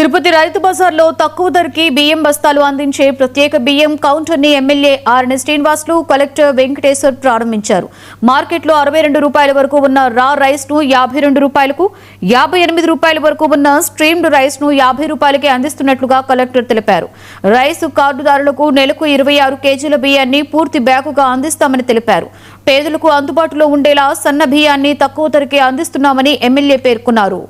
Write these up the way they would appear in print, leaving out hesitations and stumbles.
తిరుపతి రైతు బజార్లో తక్కువ ధరకి బియ్యం బస్తాలు అందించే ప్రత్యేక బియ్యం కౌంటర్ని ఎమ్మెల్యే ఆర్ఎన్ శ్రీనివాసులు, కలెక్టర్ వెంకటేశ్వర్ ప్రారంభించారు. మార్కెట్లో 62 రూపాయల వరకు ఉన్న రా రైస్ ను 52 రూపాయలకు, 58 రూపాయల వరకు ఉన్న స్ట్రీమ్డ్ రైస్ ను 50 రూపాయలకే అందిస్తున్నట్లుగా కలెక్టర్ తెలిపారు. రైస్ కార్డుదారులకు నెలకు 26 కేజీల బియ్యాన్ని పూర్తి బ్యాగుగా అందిస్తామని తెలిపారు. పేదలకు అందుబాటులో ఉండేలా సన్న బియ్యాన్ని తక్కువ ధరకే అందిస్తున్నామని ఎమ్మెల్యే పేర్కొన్నారు.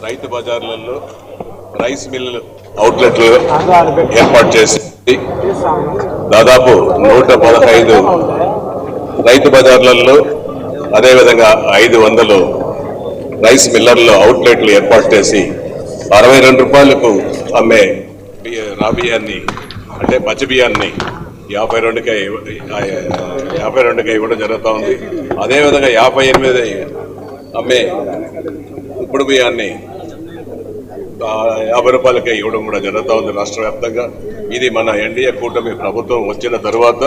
రైతు బజార్లలో రైస్ మిల్లు అవుట్లెట్లు ఏర్పాటు చేసి దాదాపు 115 రైతు బజార్లలో అదేవిధంగా 500 రైస్ మిల్లర్లో అవుట్లెట్లు ఏర్పాటు చేసి 62 రూపాయలకు అమ్మే రా బియ్యాన్ని అంటే పచ్చి బియ్యాన్ని 52కే ఇవ్వడం జరుగుతూ ఉంది. అదేవిధంగా 58 అమ్మే ఇప్పుడు బియ్యాన్ని 50 రూపాయలకే ఇవ్వడం కూడా జరుగుతూ ఉంది రాష్ట్ర వ్యాప్తంగా. ఇది మన ఎన్డీఏ కూటమి ప్రభుత్వం వచ్చిన తరువాత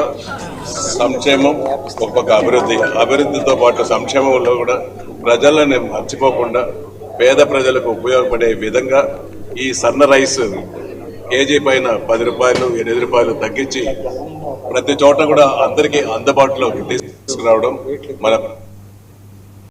సంక్షేమం ఒక అభివృద్ధితో పాటు సంక్షేమంలో కూడా ప్రజలను మర్చిపోకుండా పేద ప్రజలకు ఉపయోగపడే విధంగా ఈ సన్న రైస్ కేజీ పైన 10 రూపాయలు 8 రూపాయలు తగ్గించి ప్రతి చోట కూడా అందరికీ అందుబాటులోకి తీసుకురావడం మన